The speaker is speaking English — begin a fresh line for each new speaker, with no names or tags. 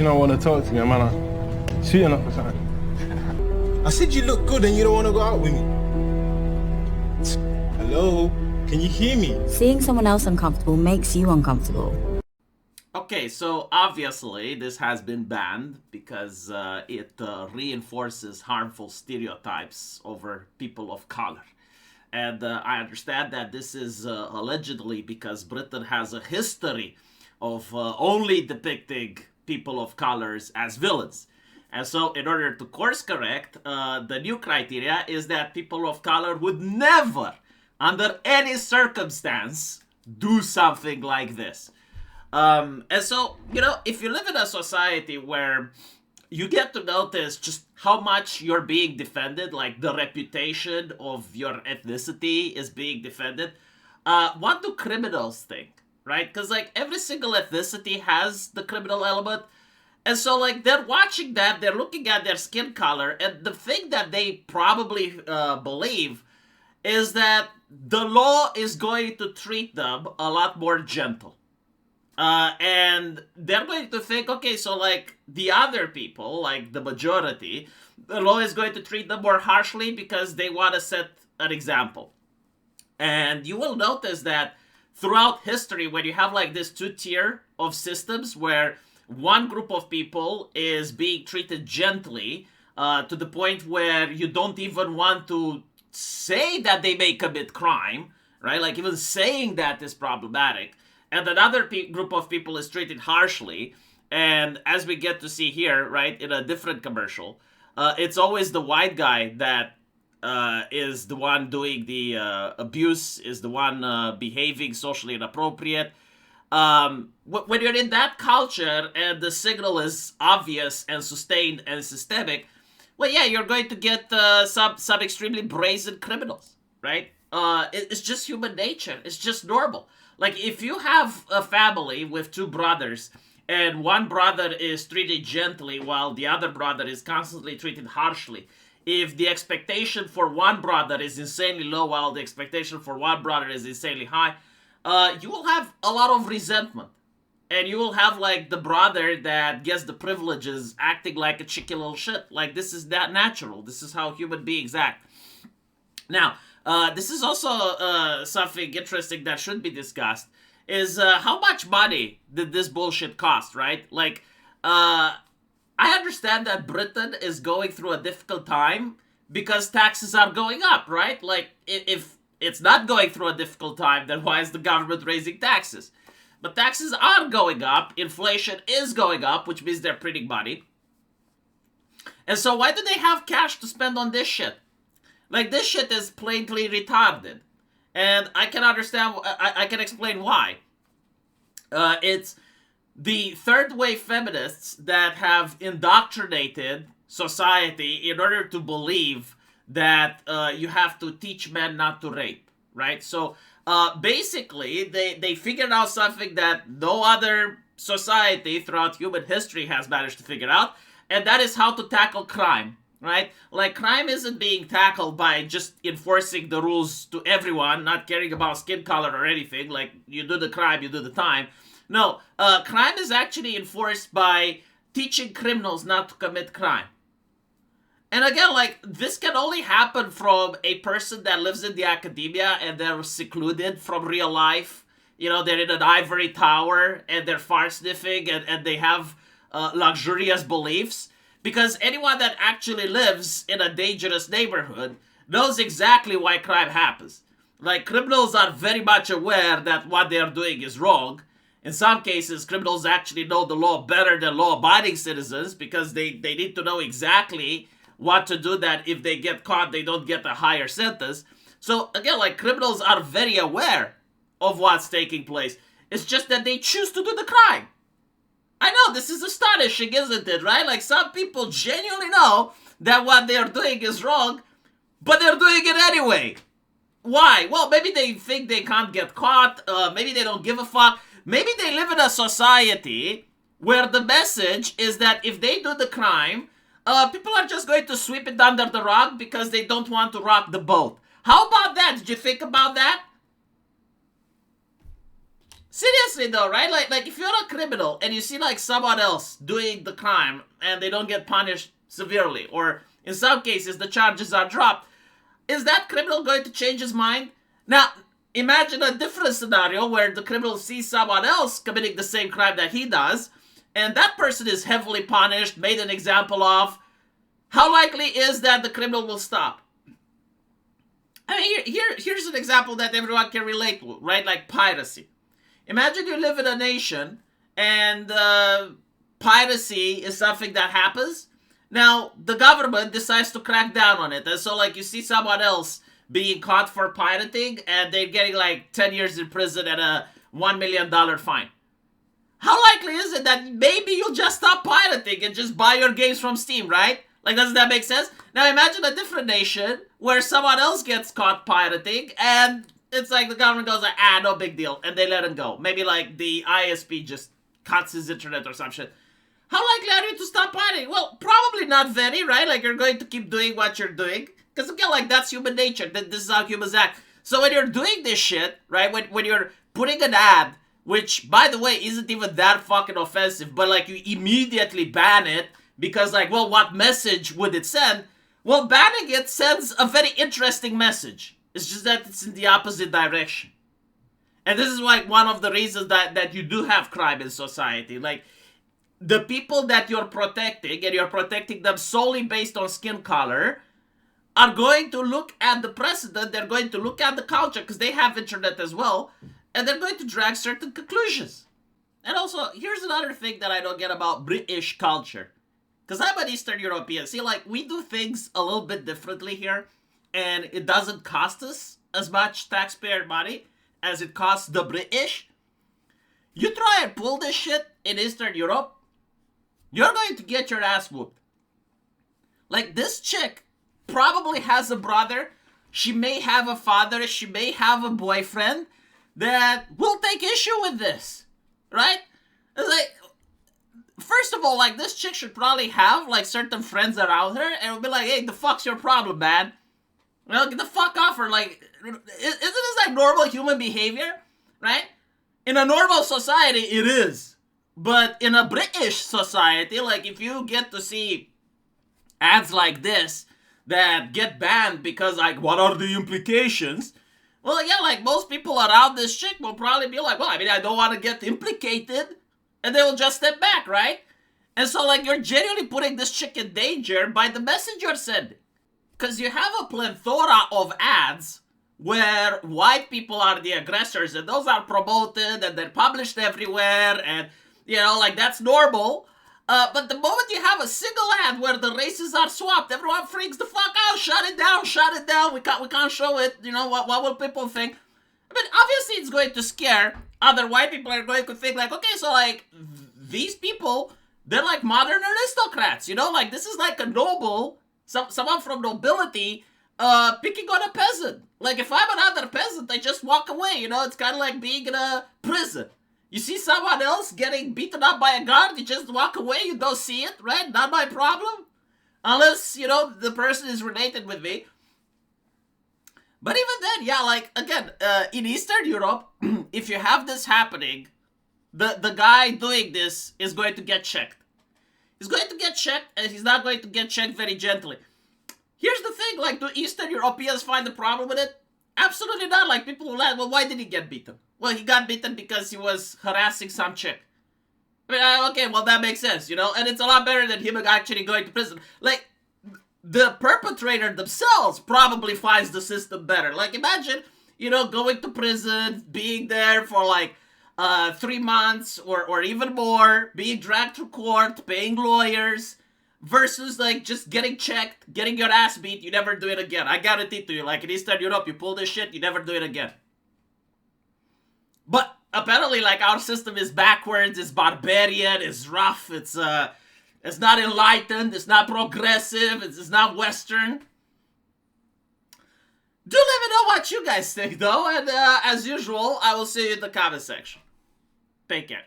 you don't want to talk to me, man. Shooting up or something.
I said you look good and you don't want to go out with me. Hello? Can you hear me?
Seeing someone else uncomfortable makes you uncomfortable.
Okay, so obviously this has been banned because it reinforces harmful stereotypes over people of color. And I understand that this is allegedly because Britain has a history of only depicting people of colors as villains. And so in order to course correct, the new criteria is that people of color would never, under any circumstance, do something like this. And so, if you live in a society where you get to notice just how much you're being defended, like the reputation of your ethnicity is being defended, what do criminals think, right? Because, every single ethnicity has the criminal element. And so, they're watching that, they're looking at their skin color, and the thing that they probably believe is that the law is going to treat them a lot more gentle. And they're going to think, okay, so the other people, the majority, the law is going to treat them more harshly because they want to set an example. And you will notice that throughout history, when you have this two-tier of systems where one group of people is being treated gently to the point where you don't even want to say that they may commit crime, right? Even saying that is problematic. And another group of people is treated harshly. And as we get to see here, right, in a different commercial, it's always the white guy that is the one doing the abuse, is the one behaving socially inappropriate. When you're in that culture and the signal is obvious and sustained and systemic, well, yeah, you're going to get some extremely brazen criminals, right? It's just human nature. It's just normal. If you have a family with two brothers and one brother is treated gently while the other brother is constantly treated harshly, if the expectation for one brother is insanely low while the expectation for one brother is insanely high, you will have a lot of resentment. And you will have the brother that gets the privileges acting like a chicken little shit. This is that natural. This is how human beings act. Now, this is also something interesting that should be discussed, is how much money did this bullshit cost, right? I understand that Britain is going through a difficult time because taxes are going up, right? If it's not going through a difficult time, then why is the government raising taxes? But taxes are going up, inflation is going up, which means they're printing money. And so why do they have cash to spend on this shit? This shit is plainly retarded. And I can understand, I can explain why. It's the third wave feminists that have indoctrinated society in order to believe that you have to teach men not to rape, right? So basically, they figured out something that no other society throughout human history has managed to figure out, and that is how to tackle crime. Right? Crime isn't being tackled by just enforcing the rules to everyone, not caring about skin color or anything. You do the crime, you do the time. No, crime is actually enforced by teaching criminals not to commit crime. And again, this can only happen from a person that lives in the academia and they're secluded from real life. They're in an ivory tower and they're fart sniffing and they have luxurious beliefs. Because anyone that actually lives in a dangerous neighborhood knows exactly why crime happens. Criminals are very much aware that what they are doing is wrong. In some cases, criminals actually know the law better than law-abiding citizens because they need to know exactly what to do, that if they get caught, they don't get a higher sentence. So again, criminals are very aware of what's taking place. It's just that they choose to do the crime. I know, this is astonishing, isn't it, right? Some people genuinely know that what they're doing is wrong, but they're doing it anyway. Why? Well, maybe they think they can't get caught, maybe they don't give a fuck, maybe they live in a society where the message is that if they do the crime, people are just going to sweep it under the rug because they don't want to rock the boat. How about that? Did you think about that? Seriously though, right? Like if you're a criminal and you see like someone else doing the crime and they don't get punished severely, or in some cases the charges are dropped, is that criminal going to change his mind? Now, imagine a different scenario where the criminal sees someone else committing the same crime that he does, and that person is heavily punished, made an example of. How likely is that the criminal will stop? I mean, here's an example that everyone can relate to, right? Like piracy. Imagine you live in a nation and piracy is something that happens. Now, the government decides to crack down on it. And so, like, you see someone else being caught for pirating and they're getting, like, 10 years in prison and a $1 million fine. How likely is it that maybe you'll just stop pirating and just buy your games from Steam, right? Like, doesn't that make sense? Now, imagine a different nation where someone else gets caught pirating and it's like the government goes like, no big deal, and they let him go. Maybe, like, the ISP just cuts his internet or some shit. How likely are you to stop pirating? Well, probably not very, right? Like, you're going to keep doing what you're doing. Because, again, like, that's human nature. This is how humans act. So when you're doing this shit, right, when you're putting an ad, which, by the way, isn't even that fucking offensive, but, like, you immediately ban it because, like, well, what message would it send? Well, banning it sends a very interesting message. It's just that it's in the opposite direction. And this is, like, one of the reasons that you do have crime in society. Like, the people that you're protecting, and you're protecting them solely based on skin color, are going to look at the precedent, they're going to look at the culture, because they have internet as well, and they're going to drag certain conclusions. And also, here's another thing that I don't get about British culture. Because I'm an Eastern European. See, like, we do things a little bit differently here, and it doesn't cost us as much taxpayer money as it costs the British. You try and pull this shit in Eastern Europe, you're going to get your ass whooped. Like, this chick probably has a brother, she may have a father, she may have a boyfriend that will take issue with this, right? It's like, first of all, like, this chick should probably have, like, certain friends around her and be like, hey, the fuck's your problem, man? Well, get the fuck off her. Like, isn't this, like, normal human behavior, right? In a normal society, it is. But in a British society, like, if you get to see ads like this that get banned because, like, what are the implications? Well, yeah, like, most people around this chick will probably be like, well, I mean, I don't want to get implicated. And they will just step back, right? And so, like, you're genuinely putting this chick in danger by the message you're sending. Because you have a plethora of ads where white people are the aggressors, and those are promoted, and they're published everywhere, and, you know, like, that's normal. But the moment you have a single ad where the races are swapped, everyone freaks the fuck out. Shut it down. We can't show it. You know, what will people think? I mean, obviously it's going to scare other white people. Are going to think, like, okay, so, like, these people, they're like modern aristocrats, you know? Like, this is like a noble, someone from nobility, picking on a peasant. Like, if I'm another peasant, I just walk away, you know? It's kind of like being in a prison. You see someone else getting beaten up by a guard, you just walk away, you don't see it, right? Not my problem. Unless, you know, the person is related with me. But even then, yeah, like, again, in Eastern Europe, if you have this happening, the guy doing this is going to get checked. He's going to get checked, and he's not going to get checked very gently. Here's the thing, like, do Eastern Europeans find the problem with it? Absolutely not. Like, people will ask, well, why did he get beaten? Well, he got beaten because he was harassing some chick. I mean, okay, well, that makes sense, you know? And it's a lot better than him actually going to prison. Like, the perpetrator themselves probably finds the system better. Like, imagine, you know, going to prison, being there for, like, 3 months or even more, being dragged to court, paying lawyers, versus, like, just getting checked, getting your ass beat, you never do it again. I guarantee to you, like, in Eastern Europe, you pull this shit, you never do it again. But apparently, like, our system is backwards, it's barbarian, it's rough, it's not enlightened, it's not progressive, it's not Western. Do let me know what you guys think, though, and as usual, I will see you in the comment section. Take care.